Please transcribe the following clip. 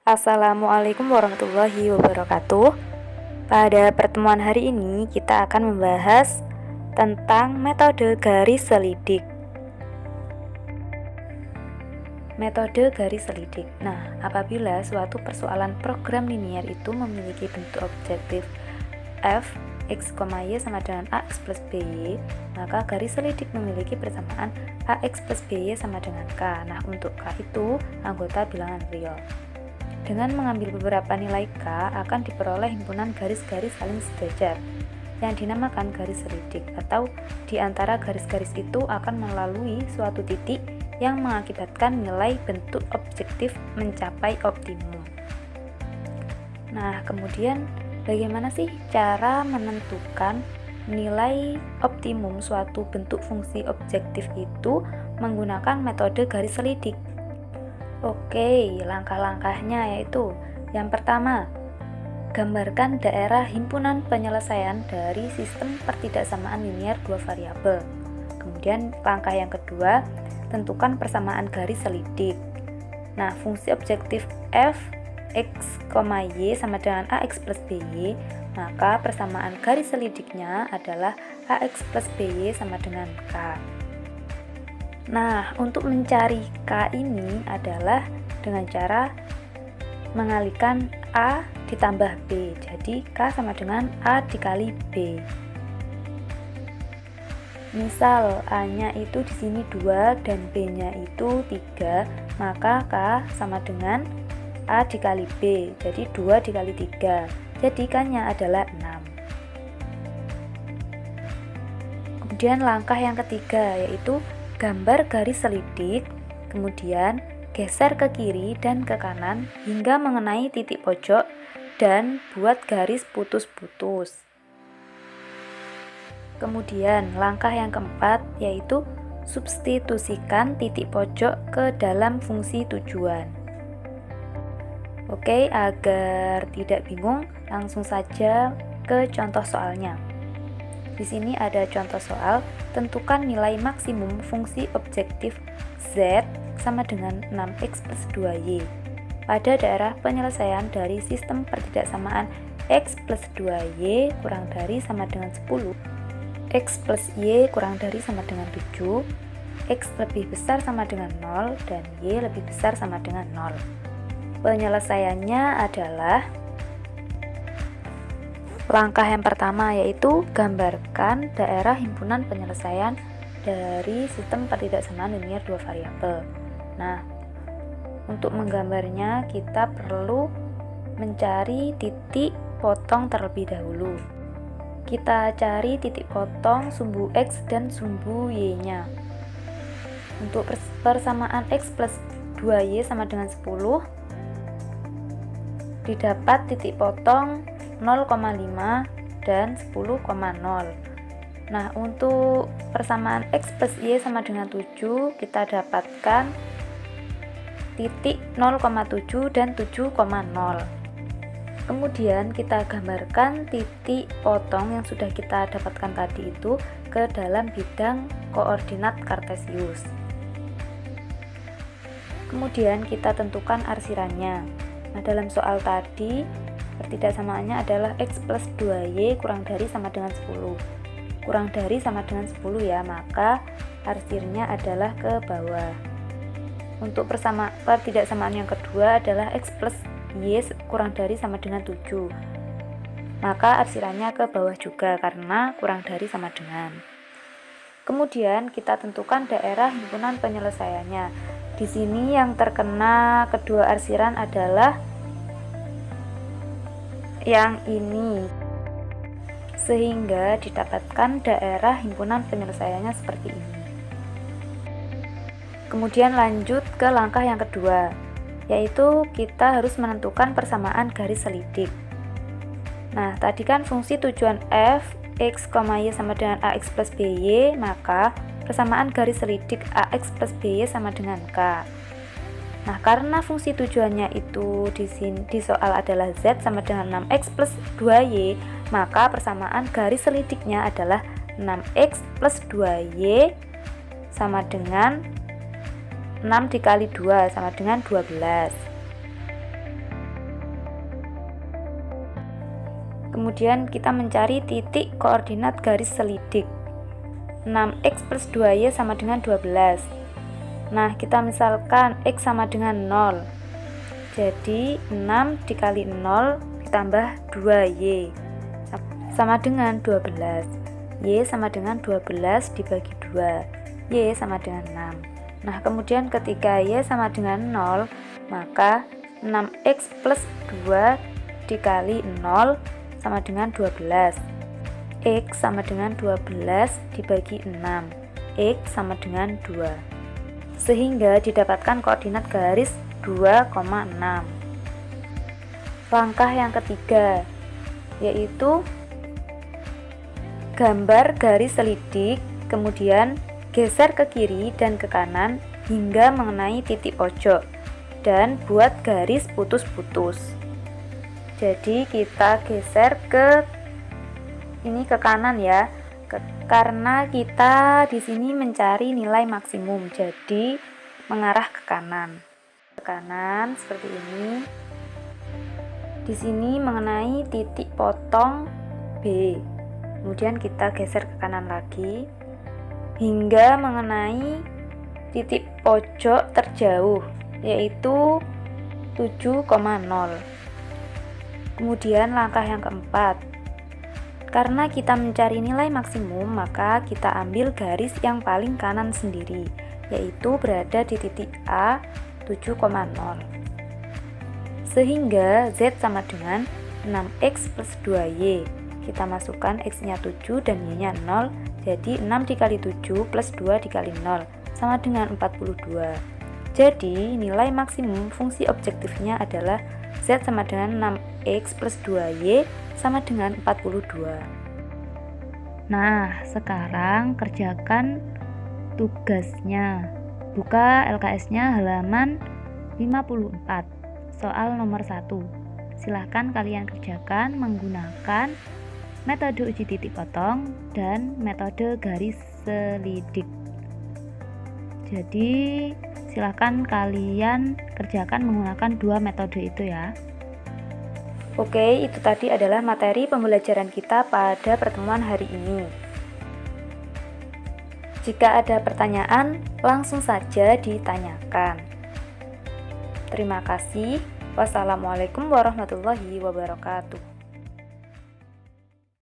Assalamualaikum warahmatullahi wabarakatuh. Pada pertemuan hari ini kita akan membahas tentang metode garis selidik. Metode garis selidik. Nah, apabila suatu persoalan program linier itu memiliki bentuk objektif f x, y sama dengan ax plus by, maka garis selidik memiliki persamaan ax plus by sama dengan k. Nah, untuk k itu anggota bilangan real. Dengan mengambil beberapa nilai K, akan diperoleh himpunan garis-garis saling sejajar yang dinamakan garis selidik, atau di antara garis-garis itu akan melalui suatu titik yang mengakibatkan nilai bentuk objektif mencapai optimum. Nah, kemudian bagaimana sih cara menentukan nilai optimum suatu bentuk fungsi objektif itu menggunakan metode garis selidik? Oke, langkah-langkahnya yaitu yang pertama, gambarkan daerah himpunan penyelesaian dari sistem pertidaksamaan linier dua variabel. Kemudian langkah yang kedua, tentukan persamaan garis selidik. Nah, fungsi objektif f x, y sama dengan ax plus by, maka persamaan garis selidiknya adalah ax plus by sama dengan k. Nah, untuk mencari K ini adalah dengan cara mengalihkan A ditambah B. Jadi, K sama dengan A dikali B. Misal, A-nya itu di sini 2 dan B-nya itu 3, maka K sama dengan A dikali B. Jadi, 2 dikali 3. Jadi, K-nya adalah 6. Kemudian langkah yang ketiga yaitu gambar garis selidik, kemudian geser ke kiri dan ke kanan hingga mengenai titik pojok dan buat garis putus-putus. Kemudian langkah yang keempat yaitu substitusikan titik pojok ke dalam fungsi tujuan. Oke, agar tidak bingung, langsung saja ke contoh soalnya. Di sini ada contoh soal, tentukan nilai maksimum fungsi objektif Z sama dengan 6x plus 2y pada daerah penyelesaian dari sistem pertidaksamaan x plus 2y kurang dari sama dengan 10, x plus y kurang dari sama dengan 7, x lebih besar sama dengan 0, dan y lebih besar sama dengan 0. Penyelesaiannya adalah langkah yang pertama yaitu gambarkan daerah himpunan penyelesaian dari sistem pertidaksamaan linier dua variabel. Nah, untuk menggambarnya kita perlu mencari titik potong terlebih dahulu. Kita cari titik potong sumbu X dan sumbu Y-nya. Untuk persamaan X plus 2Y sama dengan 10, didapat titik potong 0,5 dan 10,0. Nah, untuk persamaan X plus Y sama dengan 7, kita dapatkan titik 0,7 dan 7,0. Kemudian kita gambarkan titik potong yang sudah kita dapatkan tadi itu ke dalam bidang koordinat kartesius. Kemudian kita tentukan arsirannya. Nah, dalam soal tadi pertidaksamaannya adalah x plus 2y kurang dari sama dengan 10. Kurang dari sama dengan 10 ya, maka arsirnya adalah ke bawah. Untuk pertidaksamaan yang kedua adalah x plus y kurang dari sama dengan 7. Maka arsirannya ke bawah juga karena kurang dari sama dengan. Kemudian kita tentukan daerah himpunan penyelesaiannya. Di sini yang terkena kedua arsiran adalah yang ini, sehingga didapatkan daerah himpunan penyelesaiannya seperti ini. Kemudian lanjut ke langkah yang kedua, yaitu kita harus menentukan persamaan garis selidik. Nah, tadi kan fungsi tujuan f x, y sama dengan ax plus by, maka persamaan garis selidik ax plus by sama dengan k. Nah, karena fungsi tujuannya itu di soal adalah z sama dengan 6x plus 2y, maka persamaan garis selidiknya adalah 6x plus 2y sama dengan 6 dikali 2 sama dengan 12. Kemudian kita mencari titik koordinat garis selidik. 6x plus 2y sama dengan 12. Nah, kita misalkan x sama dengan 0. Jadi 6 dikali 0 ditambah 2y sama dengan 12. Y sama dengan 12 dibagi 2. Y sama dengan 6. Nah, kemudian ketika Y sama dengan 0, maka 6x plus 2 dikali 0 sama dengan 12. X sama dengan 12 dibagi 6. X sama dengan 2. Sehingga didapatkan koordinat garis 2,6. Langkah yang ketiga, yaitu gambar garis selidik, kemudian geser ke kiri dan ke kanan hingga mengenai titik pojok dan buat garis putus-putus. Jadi kita geser ke kanan ya, karena kita di sini mencari nilai maksimum, jadi mengarah ke kanan. Ke kanan seperti ini. Di sini mengenai titik potong B. Kemudian kita geser ke kanan lagi hingga mengenai titik pojok terjauh, yaitu 7,0. Kemudian langkah yang keempat, karena kita mencari nilai maksimum, maka kita ambil garis yang paling kanan sendiri, yaitu berada di titik A 7,0. Sehingga Z sama dengan 6x plus 2y. Kita masukkan x-nya 7 dan y-nya 0, jadi 6 dikali 7 plus 2 dikali 0 sama dengan 42. Jadi nilai maksimum fungsi objektifnya adalah Z sama dengan 6x plus 2y sama dengan 42. Nah, sekarang kerjakan tugasnya. Buka LKS-nya halaman 54, soal nomor 1. Silahkan kalian kerjakan menggunakan metode uji titik potong dan metode garis selidik. Jadi silahkan kalian kerjakan menggunakan dua metode itu ya. Oke, itu tadi adalah materi pembelajaran kita pada pertemuan hari ini. Jika ada pertanyaan, langsung saja ditanyakan. Terima kasih. Wassalamualaikum warahmatullahi wabarakatuh.